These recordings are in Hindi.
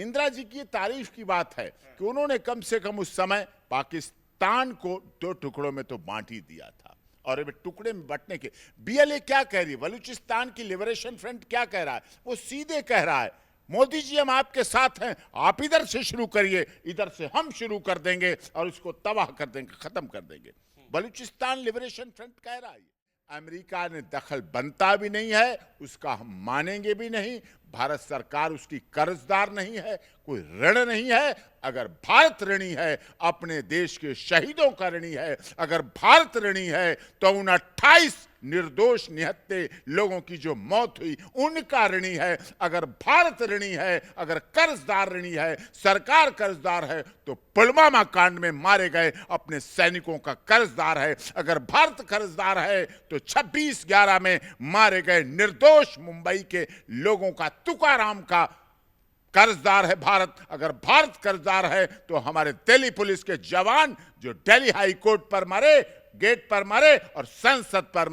इंदिरा जी की तारीफ की बात है कि उन्होंने कम से कम उस समय पाकिस्तान को 2 टुकड़ों में तो बांट ही दिया था। और अब टुकड़े में बंटने के बीएलए क्या कह रही है, बलूचिस्तान की लिबरेशन फ्रंट क्या कह रहा है, वो सीधे कह रहा है मोदी जी हम आपके साथ हैं, आप इधर से शुरू करिए, इधर से हम शुरू कर देंगे और इसको तबाह कर देंगे, खत्म कर देंगे। बलूचिस्तान लिबरेशन फ्रंट कह रहा है। अमेरिका ने दखल बनता भी नहीं है, उसका हम मानेंगे भी नहीं। भारत सरकार उसकी कर्जदार नहीं है, कोई ऋण नहीं है। अगर भारत ऋणी है, अपने देश के शहीदों का ऋणी है। अगर भारत ऋणी है तो उन 28 निर्दोष निहत्थे लोगों की जो मौत हुई उनका ऋणी है। अगर भारत ऋणी है, अगर कर्जदार ऋणी है, सरकार कर्जदार है, तो पुलवामा कांड में मारे गए अपने सैनिकों का कर्जदार है। अगर भारत कर्जदार है तो 26/11 में मारे गए निर्दोष मुंबई के लोगों का, तुकाराम का कर्जदार है भारत। अगर भारत कर्जदार है तो हमारे दिल्ली पुलिस के जवान जो दिल्ली हाई कोर्ट पर मरे, गेट पर मरे और संसद पर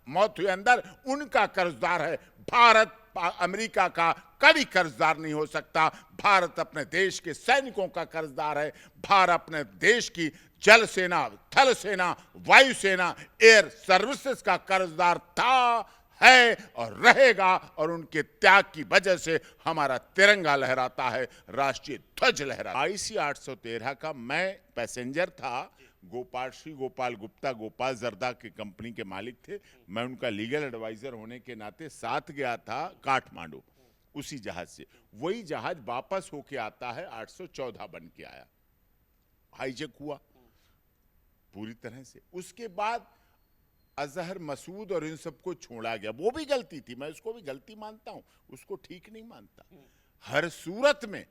मौत हुई अंदर, उनका कर्जदार है भारत। अमेरिका का कभी कर्जदार नहीं हो सकता। भारत अपने देश के सैनिकों का कर्जदार है। भारत अपने देश की जल सेना, थल सेना, वायु सेना, एयर सर्विसेज का कर्जदार था, है और रहेगा। और उनके त्याग की वजह से हमारा तिरंगा लहराता है, राष्ट्रीय ध्वज लहराता है। IC 813 का मैं पैसेंजर था। श्री गोपाल गुप्ता गोपाल जर्दा की कंपनी के मालिक थे। मैं उनका लीगल एडवाइजर होने के नाते साथ गया था काठमांडू, उसी जहाज से। वही जहाज वापस होके आता है, 814 बन के आया, हाईजैक हुआ पूरी तरह से। उसके बाद अजहर मसूद और इन सबको छोड़ा गया। वो भी गलती थी, मैं उसको भी गलती मानता हूं, उसको ठीक नहीं मानता। हर सूरत में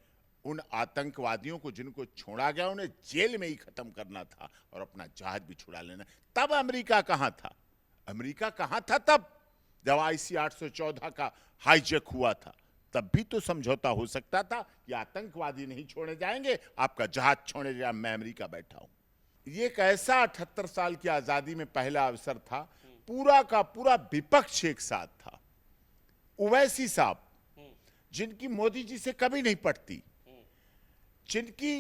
उन आतंकवादियों को जिनको छोड़ा गया उन्हें जेल में ही खत्म करना था और अपना जहाज भी छुड़ा लेना। तब अमेरिका कहां था? अमेरिका कहां था तब जब IC 814 का हाईजैक हुआ था? तब भी तो समझौता हो सकता था कि आतंकवादी नहीं छोड़े जाएंगे, आपका जहाज छोड़े जाए, मैं अमेरिका बैठा हूं। ये एक ऐसा 78 साल की आजादी में पहला अवसर था, पूरा का पूरा विपक्ष एक साथ था। ओवैसी साहब, जिनकी मोदी जी से कभी नहीं पटती, जिनकी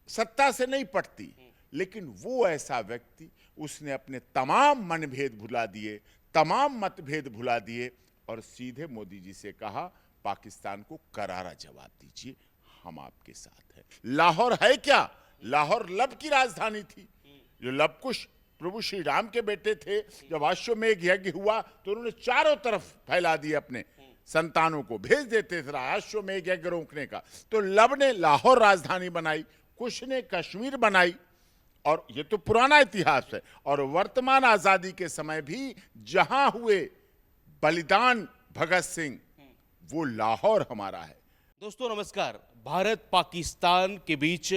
सत्ता से नहीं पटती, लेकिन वो ऐसा व्यक्ति, उसने अपने तमाम मनभेद भुला दिए, तमाम मतभेद भुला दिए और सीधे मोदी जी से कहा पाकिस्तान को करारा जवाब दीजिए, हम आपके साथ हैं। लाहौर है क्या? लाहौर लब की राजधानी थी। जो लव कुश प्रभु श्री राम के बेटे थे, जब अश्वमेध यज्ञ हुआ तो उन्होंने चारों तरफ फैला दिए, अपने संतानों को भेज देते थे अश्वमेध यज्ञ रोकने का। तो लब ने लाहौर राजधानी बनाई, कुश ने कश्मीर बनाई। और ये तो पुराना इतिहास है। और वर्तमान आजादी के समय भी जहां हुए बलिदान भगत सिंह, वो लाहौर हमारा है। दोस्तों नमस्कार। भारत पाकिस्तान के बीच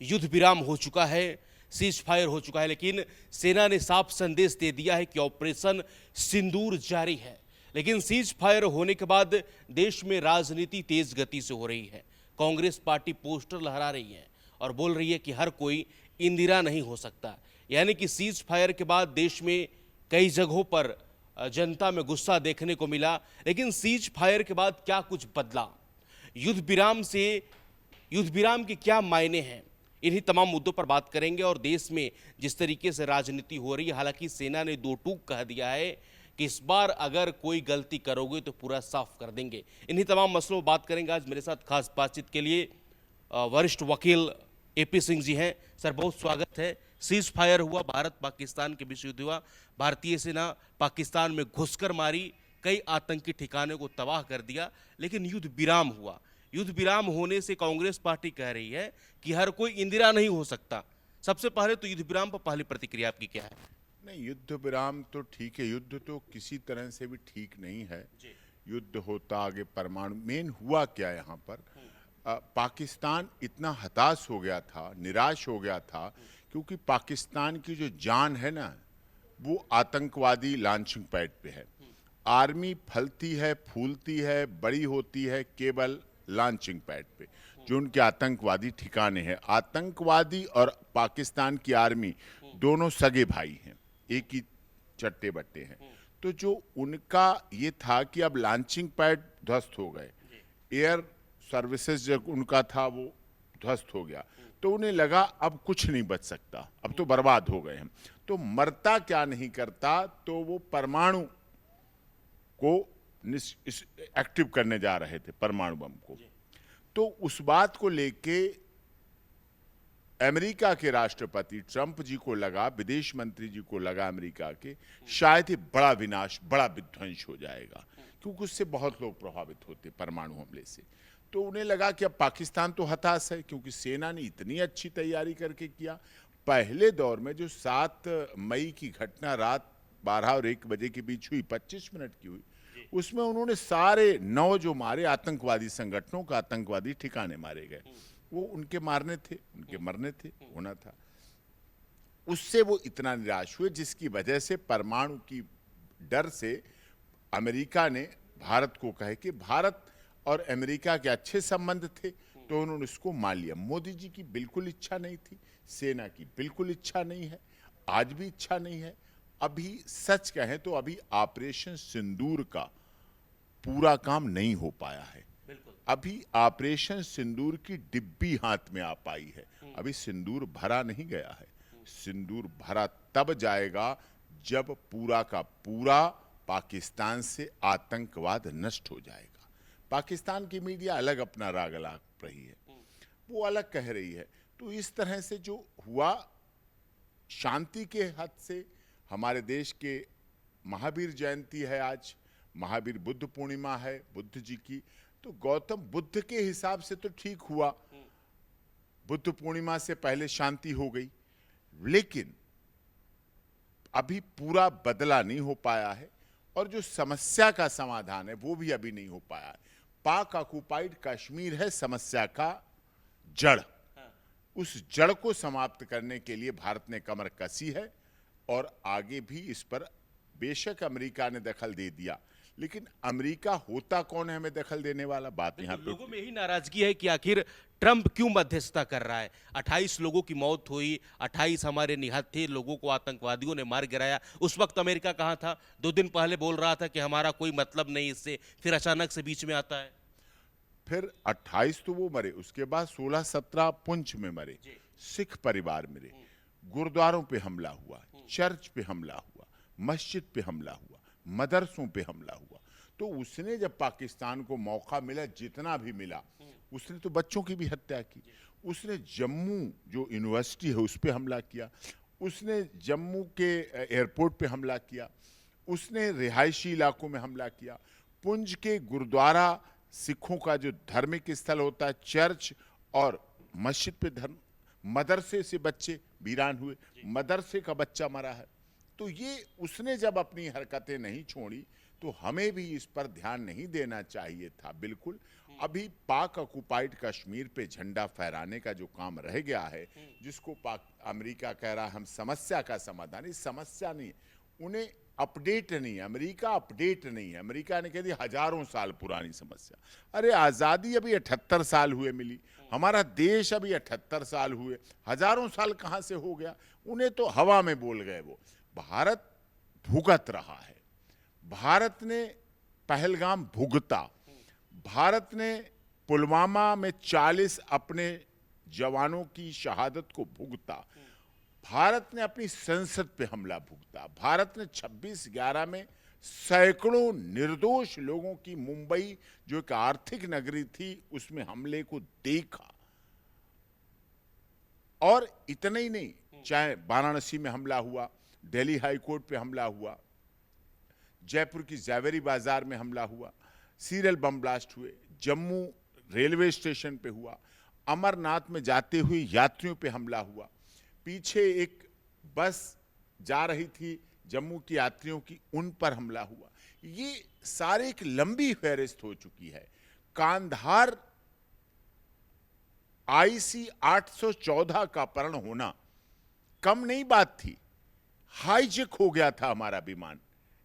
युद्ध विराम हो चुका है, सीज फायर हो चुका है, लेकिन सेना ने साफ संदेश दे दिया है कि ऑपरेशन सिंदूर जारी है। लेकिन सीज फायर होने के बाद देश में राजनीति तेज गति से हो रही है। कांग्रेस पार्टी पोस्टर लहरा रही है और बोल रही है कि हर कोई इंदिरा नहीं हो सकता। यानी कि सीज फायर के बाद देश में कई जगहों पर जनता में गुस्सा देखने को मिला, लेकिन सीज फायर के बाद क्या कुछ बदला, युद्ध विराम के क्या मायने हैं, इन्हीं तमाम मुद्दों पर बात करेंगे। और देश में जिस तरीके से राजनीति हो रही है, हालांकि सेना ने 2 टूक कह दिया है कि इस बार अगर कोई गलती करोगे तो पूरा साफ कर देंगे। इन्हीं तमाम मसलों पर बात करेंगे। आज मेरे साथ खास बातचीत के लिए वरिष्ठ वकील AP सिंह जी हैं। सर बहुत स्वागत है। सीज फायर हुआ, भारत पाकिस्तान के बीच युद्ध हुआ, भारतीय सेना पाकिस्तान में घुसकर मारी, कई आतंकी ठिकाने को तबाह कर दिया, लेकिन युद्ध विराम हुआ। युद्ध विराम होने से कांग्रेस पार्टी कह रही है कि हर कोई इंदिरा नहीं हो सकता। सबसे पहले तो युद्ध विराम पर पहली प्रतिक्रिया आपकी क्या है? नहीं, युद्ध विराम तो ठीक है, युद्ध तो किसी तरह से भी ठीक नहीं है। युद्ध होता आगे परमाणु, मेन हुआ क्या यहाँ पर, पाकिस्तान इतना हताश हो गया था, निराश हो गया था, क्योंकि पाकिस्तान की जो जान है ना, वो आतंकवादी लॉन्चिंग पैड पे है। आर्मी फलती है, फूलती है, बड़ी होती है केवल लॉन्चिंग पैड पे, जो उनके आतंकवादी ठिकाने हैं। आतंकवादी और पाकिस्तान की आर्मी दोनों सगे भाई हैं, एक ही चट्टे बट्टे हैं। तो जो उनका ये था कि अब लॉन्चिंग पैड ध्वस्त हो गए, एयर सर्विसेज जो उनका था वो ध्वस्त हो गया, तो उन्हें लगा अब कुछ नहीं बच सकता, अब तो बर्बाद हो गए हम। तो मरता क्या नहीं करता, तो वो परमाणु को एक्टिव करने जा रहे थे, परमाणु बम को। तो उस बात को लेके अमेरिका के राष्ट्रपति ट्रंप जी को लगा, विदेश मंत्री जी को लगा अमेरिका के, शायद ये बड़ा विनाश, बड़ा विध्वंस हो जाएगा, क्योंकि उससे बहुत लोग प्रभावित होते परमाणु हमले से। तो उन्हें लगा कि अब पाकिस्तान तो हताश है, क्योंकि सेना ने इतनी अच्छी तैयारी करके किया। पहले दौर में जो 7 मई की घटना रात 12 और 1 बजे के बीच हुई, 25 मिनट की हुई, उसमें उन्होंने सारे 9 जो मारे आतंकवादी संगठनों का आतंकवादी ठिकाने मारे गए। वो उनके मारने थे, उनके मरने थे, होना था। उससे वो इतना निराश हुए, जिसकी वजह से परमाणु की डर से अमेरिका ने भारत को कहे कि भारत और अमेरिका के अच्छे संबंध थे, तो उन्होंने उसको मान लिया। मोदी जी की बिल्कुल इच्छा नहीं थी, सेना की बिल्कुल इच्छा नहीं है, आज भी इच्छा नहीं है। अभी सच कहें तो अभी ऑपरेशन सिंदूर का पूरा काम नहीं हो पाया है। अभी ऑपरेशन सिंदूर की डिब्बी हाथ में आ पाई है, अभी सिंदूर भरा नहीं गया है। सिंदूर भरा तब जाएगा जब पूरा का पूरा पाकिस्तान से आतंकवाद नष्ट हो जाएगा। पाकिस्तान की मीडिया अलग अपना राग लाप रही है, वो अलग कह रही है। तो इस तरह से जो हुआ, शांति के हद से, हमारे देश के महावीर जयंती है आज, महावीर बुद्ध पूर्णिमा है बुद्ध जी की, तो गौतम बुद्ध के हिसाब से तो ठीक हुआ, बुद्ध पूर्णिमा से पहले शांति हो गई, लेकिन अभी पूरा बदला नहीं हो पाया है, और जो समस्या का समाधान है वो भी अभी नहीं हो पाया है। पाक ऑक्युपाइड कश्मीर है समस्या का जड़, उस जड़ को समाप्त करने के लिए भारत ने कमर कसी है, और आगे भी इस पर बेशक अमेरिका ने दखल दे दिया, लेकिन अमेरिका होता कौन है हमें दखल देने वाला? बात यहाँ पे लोगों में यही नाराजगी है कि आखिर ट्रंप क्यों मध्यस्थता कर रहा है। 28 लोगों की मौत हुई, 28 हमारे निहत थे, लोगों को आतंकवादियों ने मार गिराया। उस वक्त अमेरिका कहाँ था? 2 दिन पहले बोल रहा था कि हमारा कोई मतलब नहीं इससे, फिर अचानक से बीच में आता है। फिर 28 तो वो मरे, उसके बाद 16-17 पुंछ में मरे, सिख परिवार मरे, गुरुद्वारों पे हमला हुआ, चर्च पे हमला हुआ, मस्जिद पे हमला हुआ, मदरसों पे हमला हुआ। तो उसने जब पाकिस्तान को मौका मिला, जितना भी मिला, उसने तो बच्चों की भी हत्या की। उसने जम्मू जो यूनिवर्सिटी है उस पे हमला किया, उसने जम्मू के एयरपोर्ट पे हमला किया, उसने रिहायशी इलाकों में हमला किया, पुंछ के गुरुद्वारा, सिखों का जो धार्मिक स्थल होता है, चर्च और मस्जिद पे धर्म, मदरसे से बच्चे वीरान हुए, मदरसे का बच्चा मरा है। तो ये उसने जब अपनी हरकतें नहीं छोड़ी, तो हमें भी इस पर ध्यान नहीं देना चाहिए था। बिल्कुल अभी पाक ऑक्युपाइड कश्मीर पे झंडा फहराने का जो काम रह गया है, जिसको पाक अमेरिका कह रहा है हम समस्या का समाधान, इस समस्या नहीं, उन्हें अपडेट नहीं है, अमेरिका अपडेट नहीं है। अमेरिका ने कह दिया हजारों साल पुरानी समस्या। अरे आज़ादी अभी 78 साल हुए मिली, हमारा देश अभी 78 साल हुए, हजारों साल कहाँ से हो गया? उन्हें तो हवा में बोल गए वो। भारत भुगत रहा है, भारत ने पहलगाम भुगता, भारत ने पुलवामा में 40 अपने जवानों की शहादत को भुगता, भारत ने अपनी संसद पे हमला भुगता, भारत ने 26/11 में सैकड़ों निर्दोष लोगों की मुंबई जो एक आर्थिक नगरी थी उसमें हमले को देखा। और इतना ही नहीं, चाहे वाराणसी में हमला हुआ, दिल्ली हाई कोर्ट पे हमला हुआ, जयपुर की जैवरी बाजार में हमला हुआ, सीरियल बम ब्लास्ट हुए, जम्मू रेलवे स्टेशन पे हुआ, अमरनाथ में जाते हुए यात्रियों पे हमला हुआ, पीछे एक बस जा रही थी जम्मू की यात्रियों की, उन पर हमला हुआ। ये सारे एक लंबी फहरिस्त हो चुकी है। कांधार IC 814 का अपहरण होना कम नहीं बात थी, हाईजेक हो गया था हमारा विमान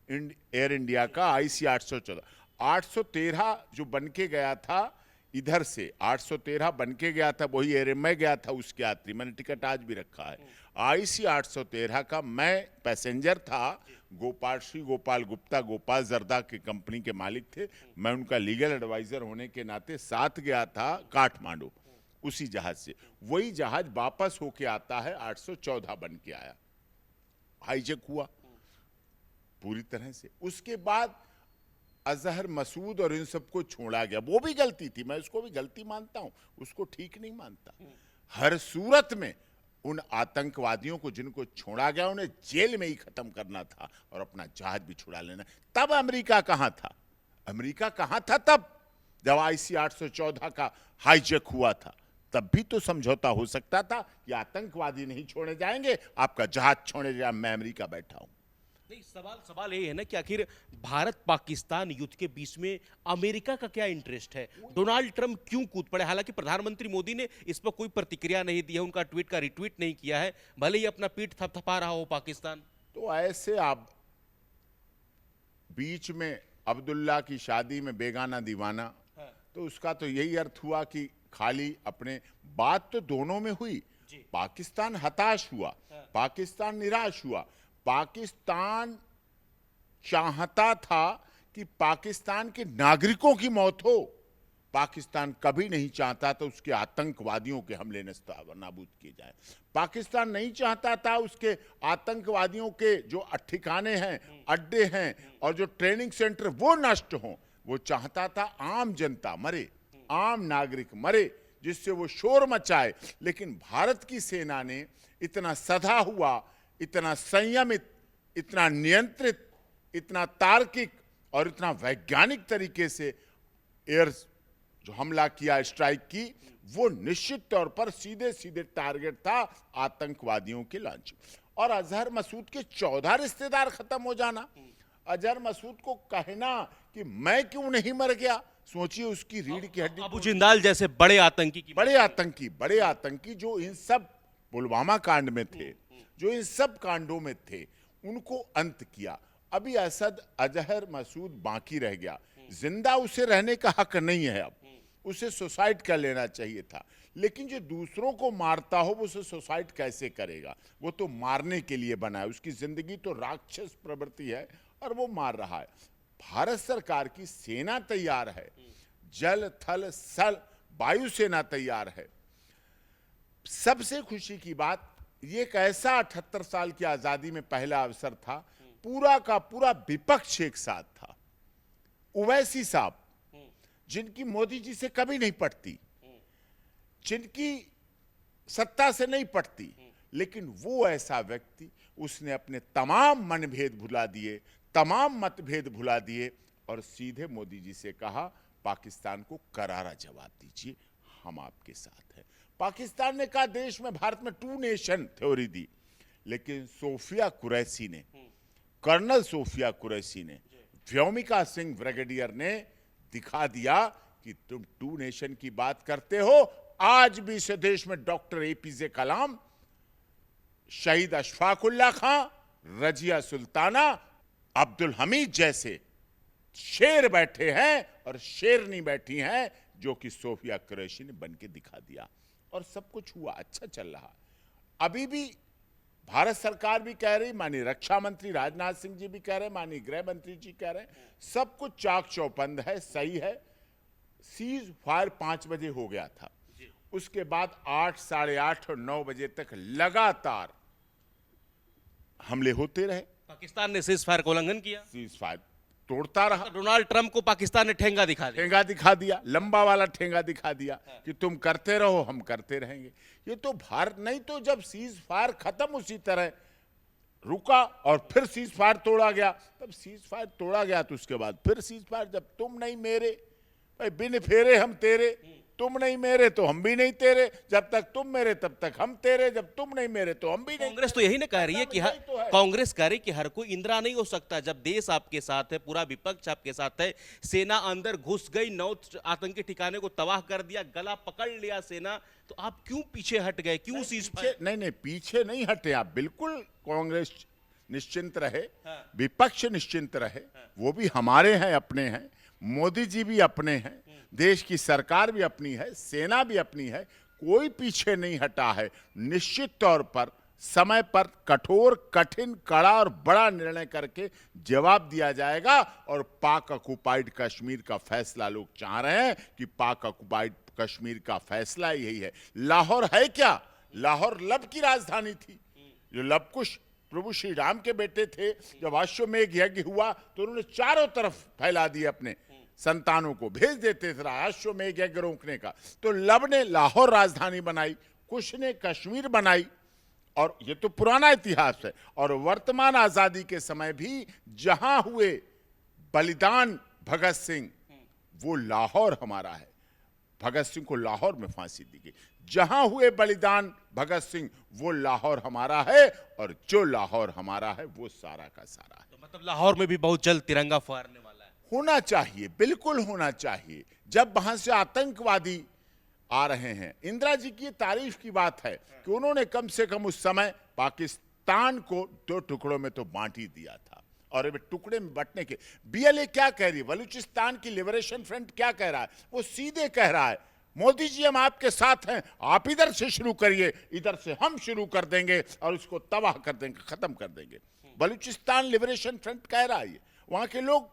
एयर इंडिया का IC 814। 813 जो बन के गया था इधर से, 813 बन के गया था, वही एयर में गया था उसके यात्री, मैंने टिकट आज भी रखा है। IC 813 का मैं पैसेंजर था, श्री गोपाल गुप्ता गोपाल जर्दा के कंपनी के मालिक थे। मैं उनका लीगल एडवाइजर होने के नाते साथ गया था काठमांडू उसी जहाज से। वही जहाज वापस होके आता है 814 बन के आया, हाईजैक हुआ पूरी तरह से। उसके बाद अजहर मसूद और इन सबको छोड़ा गया, वो भी गलती थी, मैं उसको भी गलती मानता हूं, उसको ठीक नहीं मानता। हर सूरत में उन आतंकवादियों को जिनको छोड़ा गया उन्हें जेल में ही खत्म करना था और अपना जहाज भी छुड़ा लेना। तब अमेरिका कहां था? अमेरिका कहां था तब जब IC 814 का हाईजैक हुआ था? तब भी तो समझौता हो सकता था कि आतंकवादी नहीं छोड़े जाएंगे, आपका जहाज छोड़े जाए, मैं अमेरिका बैठा हूं। नहीं, सवाल ये है ना कि आखिर भारत पाकिस्तान युद्ध के बीच में अमेरिका का क्या इंटरेस्ट है? डोनाल्ड ट्रंप क्यों कूद पड़े? हालांकि प्रधानमंत्री मोदी ने इस पर कोई प्रतिक्रिया नहीं दी है, उनका ट्वीट का रिट्वीट नहीं किया है, भले ही अपना पीठ थपथपा रहा हो पाकिस्तान। तो ऐसे आप बीच में अब्दुल्ला की शादी में बेगाना दीवाना, तो उसका तो यही अर्थ हुआ कि खाली अपने, बात तो दोनों में हुई। पाकिस्तान हताश हुआ, पाकिस्तान निराश हुआ। पाकिस्तान चाहता था कि पाकिस्तान के नागरिकों की मौत हो, पाकिस्तान कभी नहीं चाहता था उसके आतंकवादियों के हमले नाबूद किए जाए। पाकिस्तान नहीं चाहता था उसके आतंकवादियों के जो ठिकाने हैं, अड्डे हैं और जो ट्रेनिंग सेंटर वो नष्ट हों। वो चाहता था आम जनता मरे, आम नागरिक मरे, जिससे वो शोर मचाए। लेकिन भारत की सेना ने इतना सधा हुआ, इतना संयमित, इतना नियंत्रित, इतना तार्किक और इतना वैज्ञानिक तरीके से एयर जो हमला किया, स्ट्राइक की, वो निश्चित तौर पर सीधे सीधे टारगेट था आतंकवादियों के लॉन्च। और अजहर मसूद के 14 रिश्तेदार खत्म हो जाना, अजहर मसूद को कहना कि मैं क्यों नहीं मर गया, सोचिए उसकी रीढ़ की हड्डी। अबू जिंदाल जैसे बड़े आतंकी जो इन सब पुलवामा कांड में थे, जो इन सब कांडों में थे, उनको अंत किया। अभी असद अजहर मसूद बाकी रह गया, जिंदा उसे रहने का हक नहीं है, अब उसे सुसाइड कर लेना चाहिए था। लेकिन जो दूसरों को मारता हो वो उसे सुसाइड कैसे करेगा? वो तो मारने के लिए बना है, उसकी जिंदगी तो राक्षस प्रवृत्ति है और वो मार रहा है। भारत सरकार की सेना तैयार है, जल थल सल वायु सेना तैयार है। सबसे खुशी की बात, ये एक ऐसा 78 साल की आजादी में पहला अवसर था, पूरा का पूरा विपक्ष एक साथ था। ओवैसी साहब, जिनकी मोदी जी से कभी नहीं पटती, जिनकी सत्ता से नहीं पटती, लेकिन वो ऐसा व्यक्ति, उसने अपने तमाम मनभेद भुला दिए, तमाम मतभेद भुला दिए और सीधे मोदी जी से कहा पाकिस्तान को करारा जवाब दीजिए, हम आपके साथ हैं। पाकिस्तान ने कहा देश में, भारत में 2 नेशन थ्योरी दी, लेकिन सोफिया कुरैशी ने, कर्नल सोफिया कुरैशी ने, व्योमिका सिंह ब्रिगेडियर ने दिखा दिया कि तुम 2 नेशन की बात करते हो। आज भी इस देश में डॉक्टर APJ कलाम, शहीद अशफाकुल्ला खां, रजिया सुल्ताना, अब्दुल हमीद जैसे शेर बैठे हैं और शेरनी बैठी हैं, जो कि सोफिया कुरैशी ने बन के दिखा दिया। और सब कुछ हुआ, अच्छा चल रहा। अभी भी भारत सरकार भी कह रही, माननीय रक्षा मंत्री राजनाथ सिंह जी भी कह रहे, माननीय गृह मंत्री जी कह रहे, सब कुछ चाक चौबंद है, सही है। सीज फायर 5 बजे हो गया था, उसके बाद 8, साढ़े 8 और 9 बजे तक लगातार हमले होते रहे। पाकिस्तान ने सीज फायर का उल्लंघन किया, सीज फायर तोड़ता रहा। डोनाल्ड ट्रंप को पाकिस्तान ने ठेंगा दिखा दिया, लंबा वाला ठेंगा दिखा दिया कि तुम करते रहो, हम करते रहेंगे। ये तो भारत, नहीं तो जब सीज फायर खत्म उसी तरह रुका और फिर सीज फायर तोड़ा गया, तब सीज फायर तोड़ा गया तो उसके बाद फिर सीज फायर, जब तुम नहीं मेरे, भाई बिन फेरे हम तेरे, तुम नहीं मेरे तो हम भी नहीं तेरे, जब तक तुम मेरे तब तक हम तेरे, जब तुम नहीं मेरे तो हम भी नहीं। कांग्रेस तो यही ना कह रही है कि कांग्रेस कह रही कि हर कोई इंदिरा नहीं हो सकता। जब देश आपके साथ है, पूरा विपक्ष आपके साथ है, सेना अंदर घुस गई, 9 आतंकी ठिकाने को तबाह कर दिया, गला पकड़ लिया सेना, तो आप क्यों पीछे हट गए? क्यों सीज फायर? नहीं, पीछे नहीं हटे आप, बिल्कुल कांग्रेस निश्चिंत रहे, विपक्ष निश्चिंत रहे, वो भी हमारे हैं, अपने हैं, मोदी जी भी अपने हैं, देश की सरकार भी अपनी है, सेना भी अपनी है, कोई पीछे नहीं हटा है। निश्चित तौर पर समय पर कठोर, कठिन, कड़ा और बड़ा निर्णय करके जवाब दिया जाएगा। और पाक ऑक्युपाइड कश्मीर का फैसला लोग चाह रहे हैं कि पाक ऑक्युपाइड कश्मीर का फैसला यही है। लाहौर है क्या? लाहौर लब की राजधानी थी। जो लव कुश प्रभु श्री राम के बेटे थे, जब अश्वमेघ यज्ञ हुआ तो उन्होंने चारों तरफ फैला दिए, अपने संतानों को भेज देते थे अश्वमेघ यज्ञ रोकने का। तो लव ने लाहौर राजधानी बनाई, कुश ने कश्मीर बनाई। और ये तो पुराना इतिहास है। और वर्तमान आजादी के समय भी जहां हुए बलिदान भगत सिंह, वो लाहौर हमारा है। भगत सिंह को लाहौर में फांसी दी गई। जहां हुए बलिदान भगत सिंह, वो लाहौर हमारा है। और जो लाहौर हमारा है वो सारा का सारा है। तो मतलब लाहौर में भी बहुत जल्द तिरंगा फहरने वाला है। होना चाहिए, बिल्कुल होना चाहिए। जब वहां से आतंकवादी आ रहे हैं, इंदिरा जी की तारीफ की बात है कि उन्होंने कम से कम उस समय पाकिस्तान को 2 टुकड़ों में तो बांट ही दिया था। और अब टुकड़े में बंटने के बीएलए क्या कह रही है, बलूचिस्तान की लिबरेशन फ्रंट क्या कह रहा है? वो सीधे कह रहा है, मोदी जी हम आपके साथ हैं, आप इधर से शुरू करिए, इधर से हम शुरू कर देंगे और उसको तबाह कर देंगे, खत्म कर देंगे। बलूचिस्तान लिबरेशन फ्रंट कह रहा है। वहां के लोग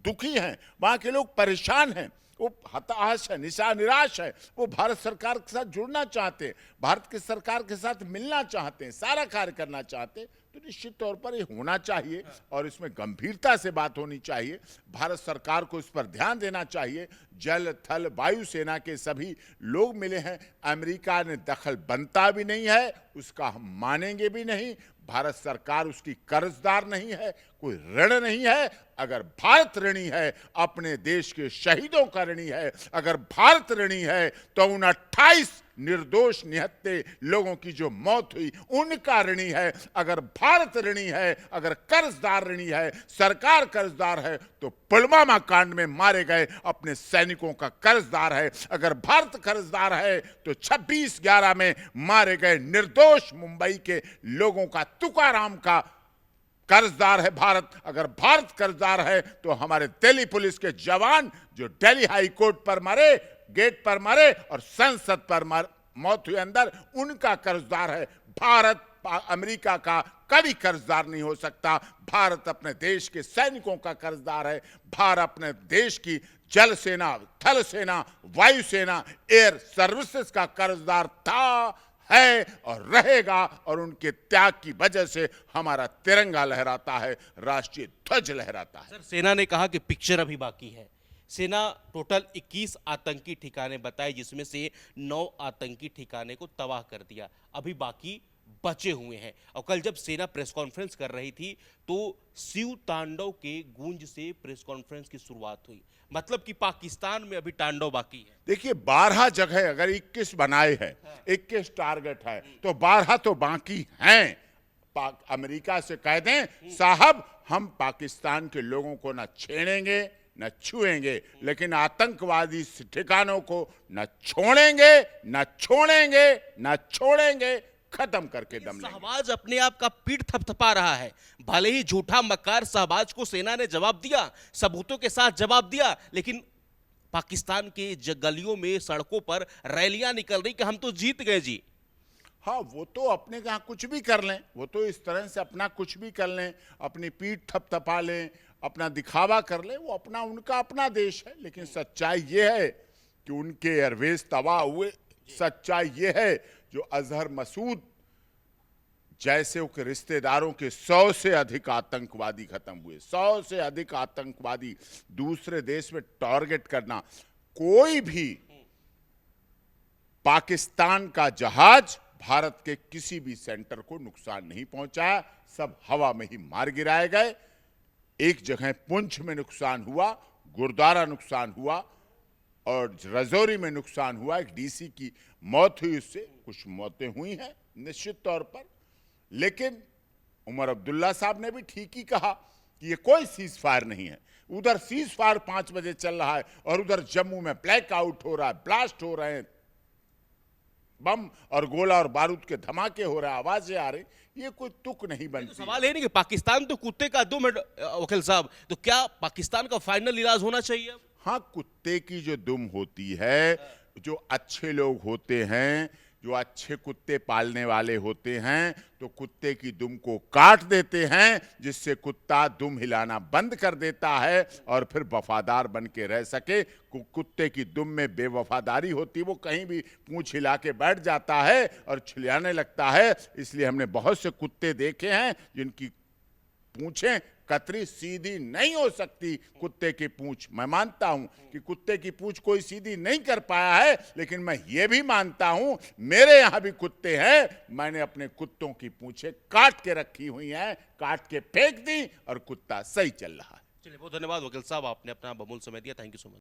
दुखी हैं, वहां के लोग परेशान हैं, वो हताश है, निराश है। वो भारत सरकार के साथ जुड़ना चाहते हैं, भारत की सरकार के साथ मिलना चाहते हैं, सारा कार्य करना चाहते हैं। तो निश्चित तौर पर ये होना चाहिए और इसमें गंभीरता से बात होनी चाहिए। भारत सरकार को इस पर ध्यान देना चाहिए। जल, थल, वायु सेना के सभी लोग मिले हैं। अमेरिका ने दखल बनता भी नहीं है, उसका हम मानेंगे भी नहीं। भारत सरकार उसकी कर्जदार नहीं है, कोई ऋण नहीं है। अगर भारत ऋणी है, अपने देश के शहीदों का ऋणी है। अगर भारत ऋणी है तो उन 28 निर्दोष निहत्थे लोगों की जो मौत हुई उनका ऋणी है। अगर भारत ऋणी है, अगर कर्जदार ऋणी है, सरकार कर्जदार है, तो पुलवामा कांड में मारे गए अपने सैनिकों का कर्जदार है। अगर भारत कर्जदार है तो 26/11 में मारे गए निर्दोष मुंबई के लोगों का, तुकाराम का कर्जदार है भारत। अगर भारत कर्जदार है तो हमारे दिल्ली पुलिस के जवान जो दिल्ली हाई कोर्ट पर मरे, गेट पर मरे और संसद पर मौत हुई अंदर, उनका कर्जदार है भारत। अमेरिका का कभी कर्जदार नहीं हो सकता। भारत अपने देश के सैनिकों का कर्जदार है। भारत अपने देश की जल सेना, थल सेना, वायु सेना, एयर सर्विसेज का कर्जदार था, है और रहेगा। और उनके त्याग की वजह से हमारा तिरंगा लहराता है, राष्ट्रीय ध्वज लहराता है। सर, सेना ने कहा कि पिक्चर अभी बाकी है। सेना टोटल 21 आतंकी ठिकाने बताए, जिसमें से 9 आतंकी ठिकाने को तबाह कर दिया, अभी बाकी बचे हुए हैं। और कल जब सेना प्रेस कॉन्फ्रेंस कर रही थी तो शिव तांडव के गूंज से प्रेस कॉन्फ्रेंस की शुरुआत हुई। मतलब कि पाकिस्तान में अभी तांडव बाकी है। देखिए, 12 जगह अगर 21 बनाए हैं, 21 टारगेट है, तो 12 तो बाकी हैं। अमेरिका से कह दें, साहब हम पाकिस्तान के लोगों को न छेड़ेंगे न छुएंगे, लेकिन आतंकवादी ठिकानों को न छोड़ेंगे, न छोड़ेंगे, न छोड़ेंगे, खत्म करके दम लेंगे। शहबाज अपने आप का पीठ थपथपा रहा है। भले ही झूठा मक्कार शहबाज को सेना ने जवाब दिया, सबूतों के साथ जवाब दिया, लेकिन पाकिस्तान के गलियों में, सड़कों पर रैलियां निकल रही कि हम तो जीत गए जी। हाँ, वो तो अपने यहाँ कुछ भी कर लें, वो तो इस तरह से अपना कुछ भी कर लें, अपनी पीठ थपथपा लें, अपना दिखावा कर लें, वो अपना, उनका अपना देश है। लेकिन सच्चाई ये है कि उनके एयरवेज तबाह हुए। सच्चाई ये है जो अजहर मसूद जैसे के रिश्तेदारों के 100 से अधिक आतंकवादी खत्म हुए। 100 से अधिक आतंकवादी दूसरे देश में टारगेट करना। कोई भी पाकिस्तान का जहाज भारत के किसी भी सेंटर को नुकसान नहीं पहुंचाया, सब हवा में ही मार गिराए गए। एक जगह पुंछ में नुकसान हुआ, गुरुद्वारा नुकसान हुआ और रजौरी में नुकसान हुआ। एक डीसी की मौत हुई, उससे कुछ मौतें हुई हैं निश्चित तौर पर। लेकिन उमर अब्दुल्ला साहब ने भी ठीक ही कहा कि ये कोई सीज फायर नहीं है। उधर सीज फायर 5 बजे चल रहा है और उधर जम्मू में ब्लैक आउट हो रहा है, ब्लास्ट हो रहे हैं, बम और गोला और बारूद के धमाके हो रहे हैं, आवाजें आ रही। ये कोई तुक नहीं बनती। तो सवाल है नहीं कि पाकिस्तान तो कुत्ते का दुम है वकील साहब, तो क्या पाकिस्तान का फाइनल इलाज होना चाहिए? हाँ, कुत्ते की जो दुम होती है, जो अच्छे लोग होते हैं, जो अच्छे कुत्ते पालने वाले होते हैं तो कुत्ते की दुम को काट देते हैं, जिससे कुत्ता दुम हिलाना बंद कर देता है और फिर वफादार बन के रह सके। कुत्ते की दुम में बेवफादारी होती, वो कहीं भी पूंछ हिला के बैठ जाता है और छिलियाने लगता है। इसलिए हमने बहुत से कुत्ते देखे हैं जिनकी पूंछें कतरी सीधी नहीं हो सकती। कुत्ते की पूंछ, मैं मानता हूं कि कुत्ते की पूंछ कोई सीधी नहीं कर पाया है, लेकिन मैं ये भी मानता हूं मेरे यहां भी कुत्ते हैं, मैंने अपने कुत्तों की पूंछें काट के रखी हुई हैं, काट के फेंक दी और कुत्ता सही चल रहा है। चलिए, बहुत धन्यवाद वकील साहब, आपने अपना बहुमूल्य समय दिया। Thank you so much.